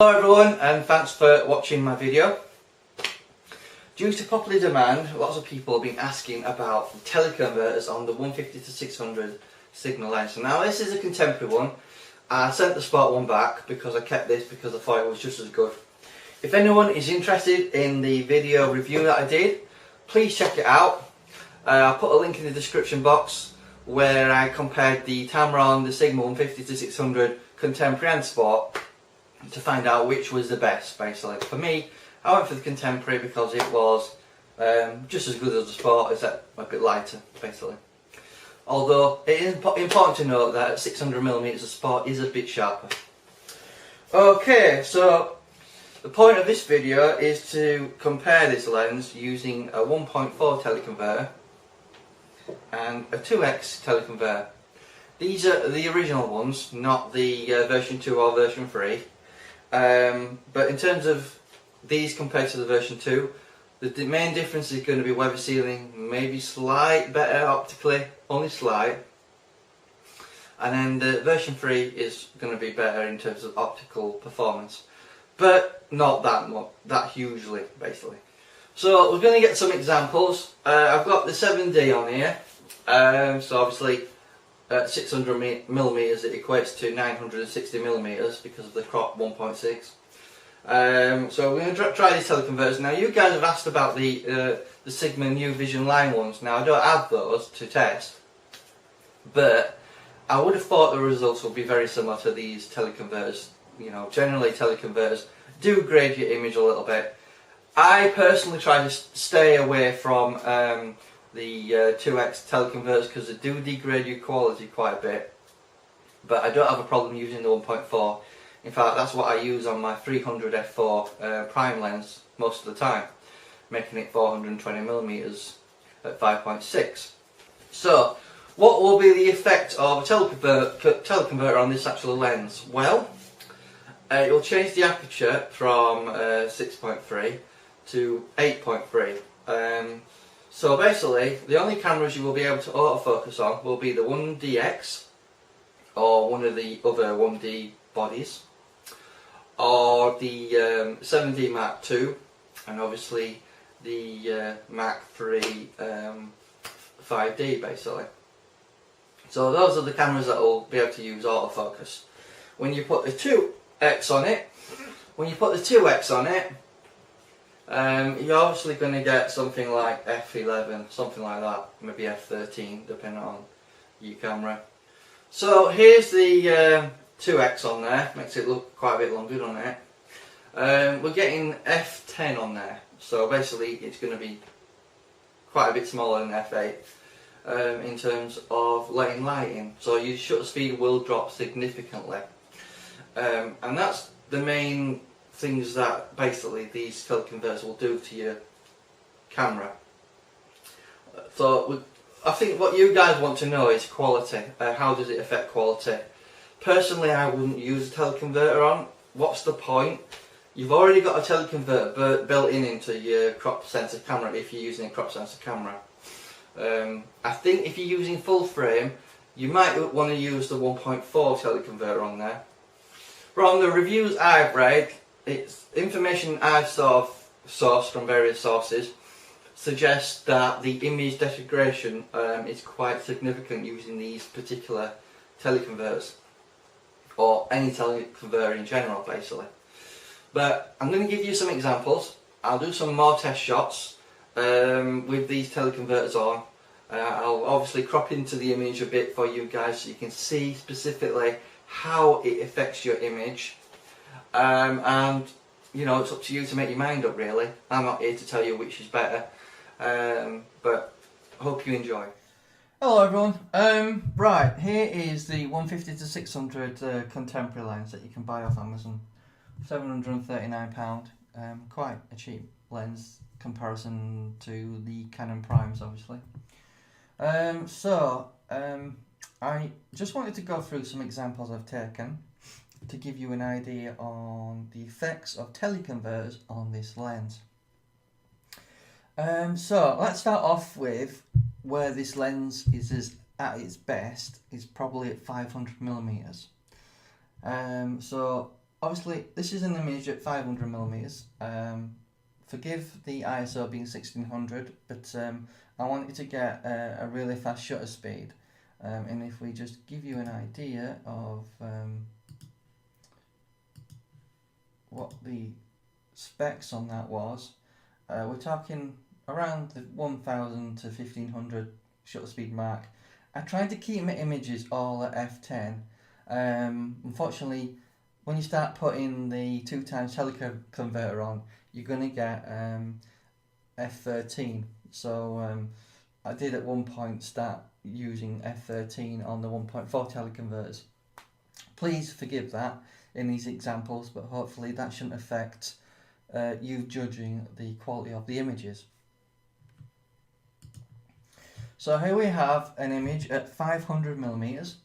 Hello everyone, and thanks for watching my video. Due to popular demand, lots of people have been asking about the teleconverters on the 150 to 600 signal length. So now this is a contemporary one. I sent the spot one back because I kept this because I thought it was just as good. If anyone is interested in the video review that I did, please check it out. I'll put a link in the description box where I compared the Tamron, the Sigma 150 to 600 contemporary and sport to find out which was the best. Basically, for me, I went for the contemporary because it was just as good as the sport, except a bit lighter, basically. Although it is important to note that 600mm of sport is a bit sharper. Okay, so the point of this video is to compare this lens using a 1.4 teleconverter and a 2x teleconverter. These are the original ones, not the version 2 or version 3. But in terms of these compared to the version 2, the main difference is going to be weather sealing, maybe slight better optically, only slight. And then the version 3 is going to be better in terms of optical performance, but not that hugely, basically. So we're going to get some examples. I've got the 7D on here, so obviously at 600mm it equates to 960mm because of the crop 1.6. So we're going to try these teleconverters. Now you guys have asked about the Sigma New Vision Line ones. Now I don't have those to test, but I would have thought the results would be very similar to these teleconverters. You know, generally teleconverters do grade your image a little bit. I personally try to stay away from the 2x teleconverters because they do degrade your quality quite a bit, but I don't have a problem using the 1.4. In fact, that's what I use on my 300 f4 prime lens most of the time, making it 420mm at 5.6. So what will be the effect of a teleconverter on this actual lens? Well, it will change the aperture from 6.3 to 8.3. So basically, the only cameras you will be able to autofocus on will be the 1DX or one of the other 1D bodies, or the 7D Mark II, and obviously the Mark III 5D, basically. So those are the cameras that will be able to use autofocus. When you put the 2X on it, you're obviously going to get something like f11, something like that, maybe f13, depending on your camera. So here's the 2X on there, makes it look quite a bit longer, doesn't it? We're getting f10 on there, so basically it's going to be quite a bit smaller than f8 in terms of letting light in. So your shutter speed will drop significantly, and that's the main things that basically these teleconverters will do to your camera. So I think what you guys want to know is quality. How does it affect quality? Personally, I wouldn't use a teleconverter on. What's the point? You've already got a teleconverter built into your crop sensor camera if you're using a crop sensor camera. I think if you're using full frame, you might want to use the 1.4 teleconverter on there. From the reviews I've read, it's information I've sort of sourced from various sources suggests that the image degradation is quite significant using these particular teleconverters, or any teleconverter in general, basically. But I'm going to give you some examples. I'll do some more test shots with these teleconverters on. I'll obviously crop into the image a bit for you guys so you can see specifically how it affects your image. And you know, it's up to you to make your mind up, really. I'm not here to tell you which is better, but I hope you enjoy. Hello everyone. Right, here is the 150 to 600 contemporary lens that you can buy off Amazon. £739. Quite a cheap lens comparison to the Canon Primes, obviously. I just wanted to go through some examples I've taken to give you an idea on the effects of teleconverters on this lens. So let's start off with where this lens is at its best is probably at 500mm. So obviously this is an image at 500mm. Forgive the ISO being 1600, but I wanted to get a really fast shutter speed. And if we just give you an idea of what the specs on that was, we're talking around the 1000 to 1500 shutter speed mark. I tried to keep my images all at f10. Unfortunately, when you start putting the 2x teleconverter on, you're going to get f13. So I did at one point start using f13 on the 1.4 teleconverters. Please forgive that in these examples, but hopefully that shouldn't affect you judging the quality of the images. So here we have an image at 500mm.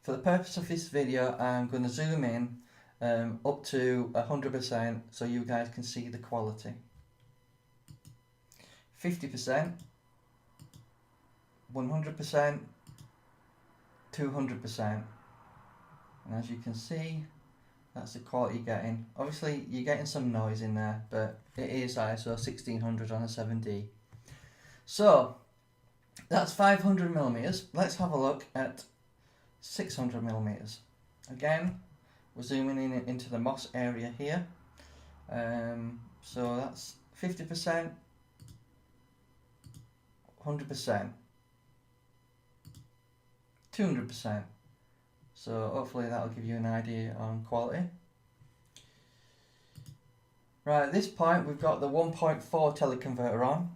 For the purpose of this video, I'm going to zoom in up to 100% so you guys can see the quality. 50%, 100%, 200%. And as you can see, that's the quality you're getting. Obviously you're getting some noise in there, but it is ISO 1600 on a 7D. So that's 500mm. Let's have a look at 600mm. Again, we're zooming in into the moss area here. So that's 50%, 100%, 200%. So hopefully that'll give you an idea on quality. Right, at this point we've got the 1.4 teleconverter on.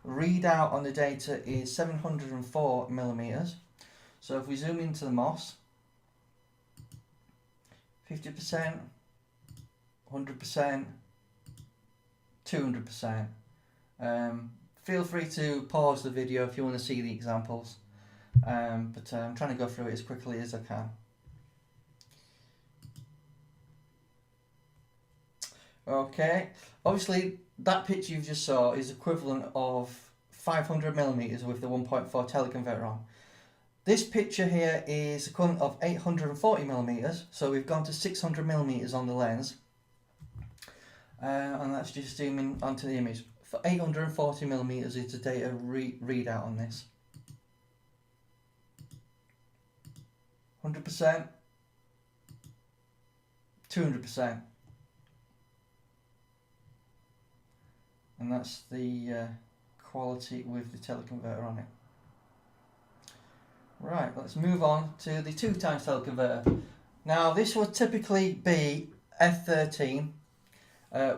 Readout on the data is 704mm. So if we zoom into the moss, 50%, 100%, 200%. Feel free to pause the video if you want to see the examples, but I'm trying to go through it as quickly as I can. Okay, obviously that picture you just saw is equivalent of 500mm with the 1.4 teleconverter on. This picture here is equivalent of 840mm, so we've gone to 600mm on the lens. And that's just zooming onto the image. For 840mm is the data readout on this. 100%, 200%. And that's the quality with the teleconverter on it. Right, let's move on to the 2x teleconverter. Now this would typically be f13,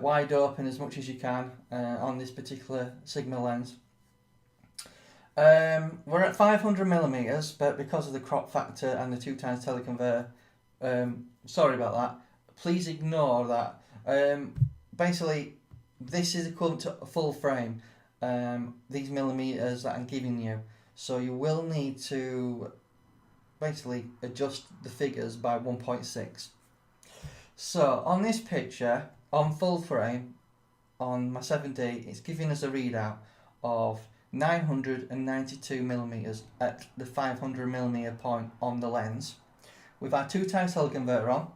wide open as much as you can on this particular Sigma lens. We're at 500mm, but because of the crop factor and the 2x teleconverter, sorry about that, please ignore that. Basically this is equivalent to a full frame, these millimeters that I'm giving you. So you will need to basically adjust the figures by 1.6. So on this picture, on full frame, on my 7D, it's giving us a readout of 992mm at the 500mm point on the lens with our 2x teleconverter on.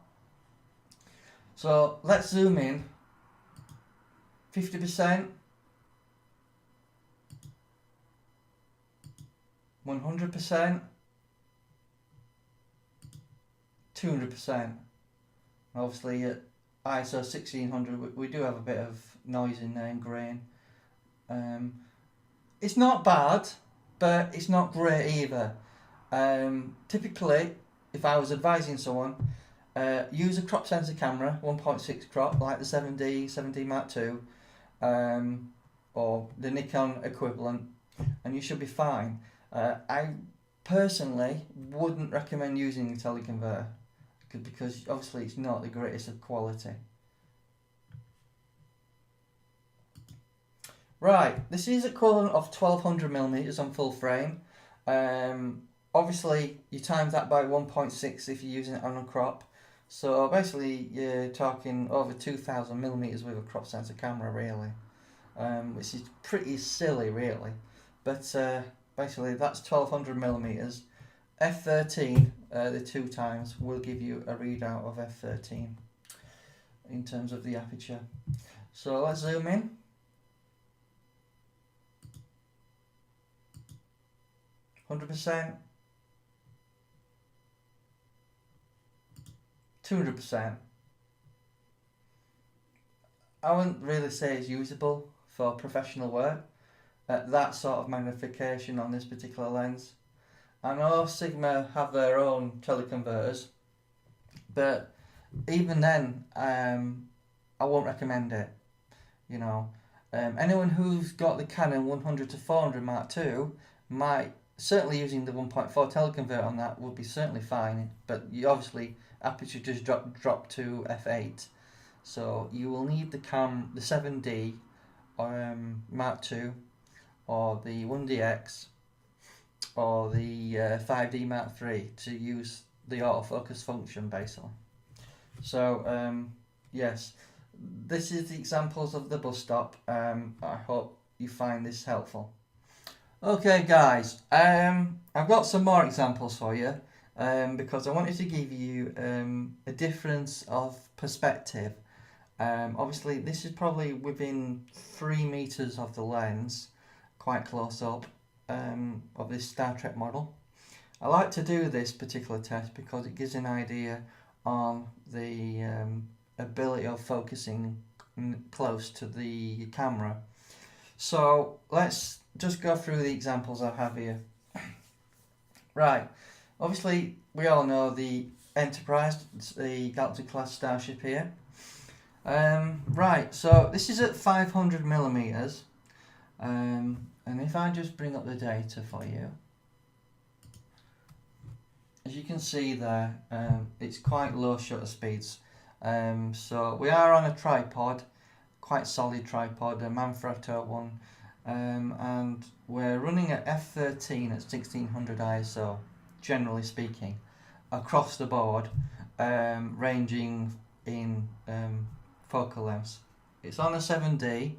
So let's zoom in. 50%, 100%, 200%. Obviously at ISO 1600 we do have a bit of noise in there and grain. It's not bad, but it's not great either. Typically, if I was advising someone, use a crop sensor camera, 1.6 crop, like the 7D Mark II, or the Nikon equivalent, and you should be fine. I personally wouldn't recommend using a teleconverter because obviously it's not the greatest of quality. Right, this is equivalent of 1200mm on full frame. Obviously you times that by 1.6 if you're using it on a crop. So basically you're talking over 2000mm with a crop sensor camera really, which is pretty silly really. But basically that's 1200mm, f13 the 2 times will give you a readout of f13 in terms of the aperture. So let's zoom in. 100%, 200%. I wouldn't really say it's usable for professional work at that sort of magnification on this particular lens. I know Sigma have their own teleconverters, but even then, I won't recommend it. You know, anyone who's got the Canon 100 to 400 Mark II might, certainly using the 1.4 teleconverter on that would be certainly fine, but you obviously aperture just drop to f8, so you will need the 7D Mark II or the 1DX or the 5D Mark III to use the autofocus function basically. So yes, this is the examples of the bus stop. I hope you find this helpful. Okay guys, I've got some more examples for you because I wanted to give you a difference of perspective. Obviously this is probably within 3 meters of the lens, quite close up, of this Star Trek model. I like to do this particular test because it gives an idea on the ability of focusing close to the camera. So let's just go through the examples I have here. Right, obviously we all know the Enterprise, the Galaxy class starship here. Right, so this is at 500 millimeters, and if I just bring up the data for you, as you can see there, it's quite low shutter speeds. So we are on a tripod, quite solid tripod, a Manfrotto one, and we're running at f13 at 1600 ISO, generally speaking, across the board, ranging in focal lengths. It's on a 7D,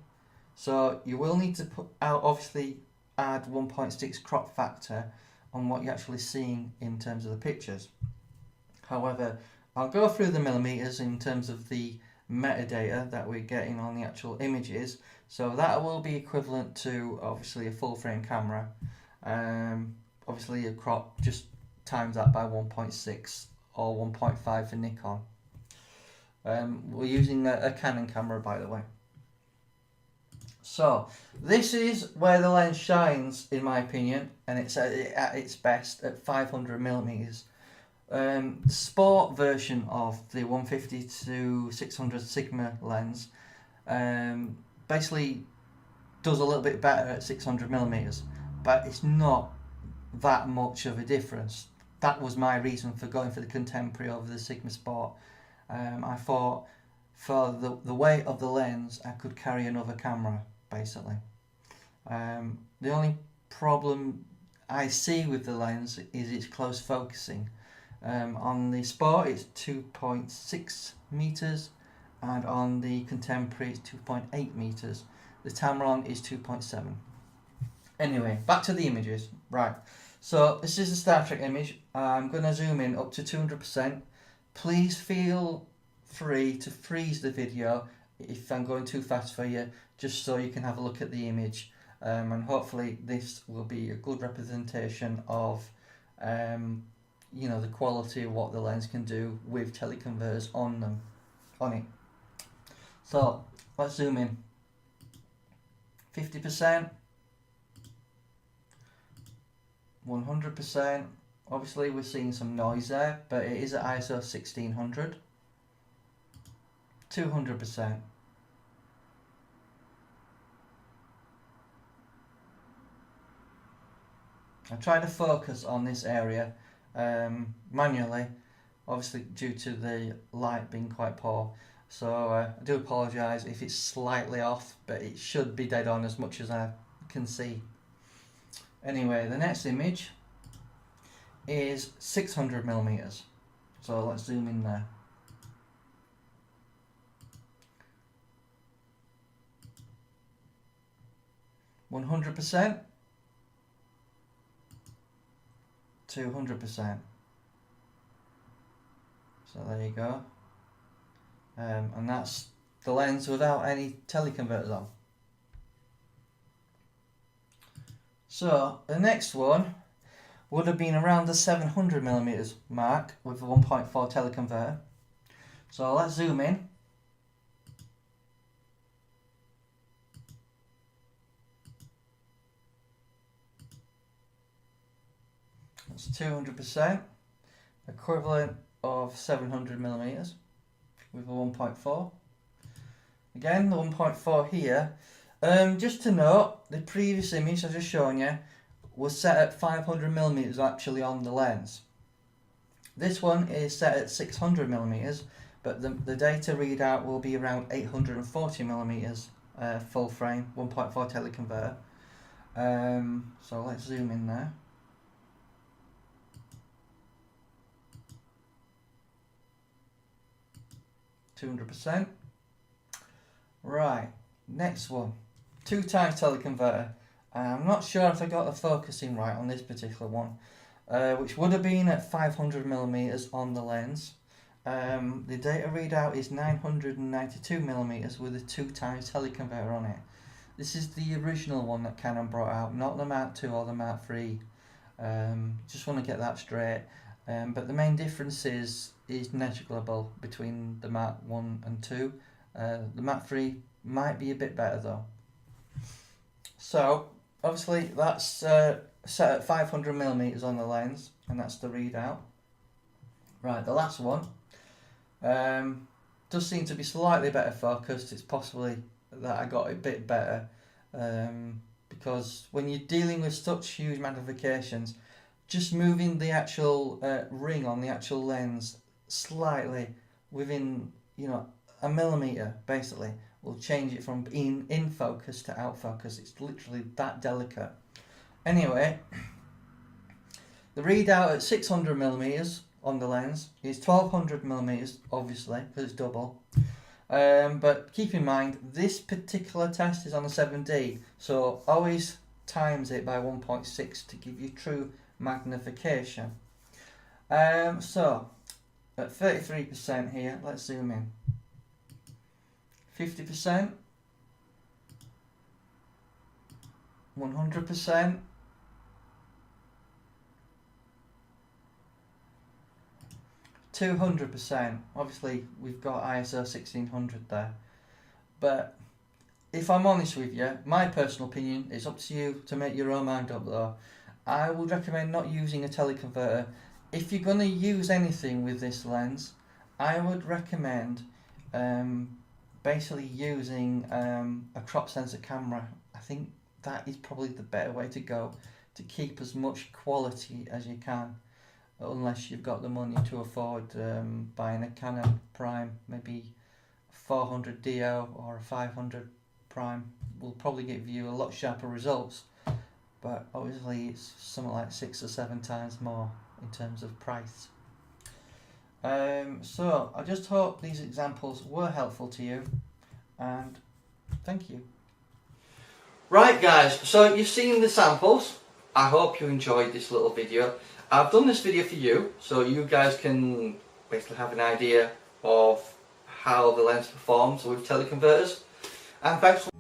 so you will need to obviously add 1.6 crop factor on what you're actually seeing in terms of the pictures. However, I'll go through the millimeters in terms of the metadata that we're getting on the actual images. So that will be equivalent to obviously a full frame camera. Obviously a crop, just times that by 1.6 or 1.5 for Nikon. We're using a Canon camera, by the way. So this is where the lens shines, in my opinion, and it's at its best at 500 millimeters. Sport version of the 150 to 600 Sigma lens basically does a little bit better at 600 millimeters, but it's not that much of a difference. That was my reason for going for the contemporary over the Sigma Sport. I thought for the weight of the lens I could carry another camera basically. The only problem I see with the lens is its close focusing. On the Sport it's 2.6 meters and on the contemporary it's 2.8 meters. The Tamron is 2.7. Anyway, back to the images. Right, so this is a Star Trek image. I'm going to zoom in up to 200%. Please feel free to freeze the video if I'm going too fast for you, just so you can have a look at the image, and hopefully this will be a good representation of you know, the quality of what the lens can do with teleconverters on it. So let's zoom in. 50%, 100%. Obviously we're seeing some noise there, but it is at ISO 1600. 200%. I try to focus on this area manually, obviously due to the light being quite poor. So I do apologise if it's slightly off, but it should be dead on as much as I can see. Anyway, the next image is 600 millimeters. So let's zoom in there. %, 200%. So there you go. And that's the lens without any teleconverters on. So the next one would have been around the 700mm mark with a 1.4 teleconverter. So let's zoom in. That's 200%, equivalent of 700mm with a 1.4. Again, the 1.4 here. Just to note, the previous image I've just shown you was set at 500mm actually on the lens. This one is set at 600mm, but the data readout will be around 840mm full frame, 1.4 teleconverter. So let's zoom in there. %. Right, next one, 2 times teleconverter. I'm not sure if I got the focusing right on this particular one, which would have been at 500mm on the lens. The data readout is 992mm with a 2 times teleconverter on it. This is the original one that Canon brought out, not the Mark II or the Mark III. Just want to get that straight. But the main difference is negligible between the Mark I and II. The Mark III might be a bit better though. So obviously that's set at 500mm on the lens, and that's the readout. Right, the last one does seem to be slightly better focused. It's possibly that I got it a bit better, because when you're dealing with such huge magnifications, just moving the actual ring on the actual lens slightly within, you know, a millimetre basically will change it from being in focus to out focus. It's literally that delicate. Anyway, the readout at 600mm on the lens is 1200mm, obviously, because it's double. But keep in mind, this particular test is on a 7D, so always times it by 1.6 to give you true magnification. So at 33% here, let's zoom in. 50%, 100%, 200%. Obviously we've got ISO 1600 there, but if I'm honest with you, my personal opinion, it's up to you to make your own mind up though. I would recommend not using a teleconverter. If you're going to use anything with this lens, I would recommend basically using a crop sensor camera. I think that is probably the better way to go to keep as much quality as you can, unless you've got the money to afford buying a Canon Prime. Maybe 400 DO or a 500 Prime will probably give you a lot sharper results, but obviously it's something like 6 or 7 times more in terms of price. So I just hope these examples were helpful to you, and thank you. Right guys, so you've seen the samples. I hope you enjoyed this little video. I've done this video for you, so you guys can basically have an idea of how the lens performs with teleconverters. And thanks for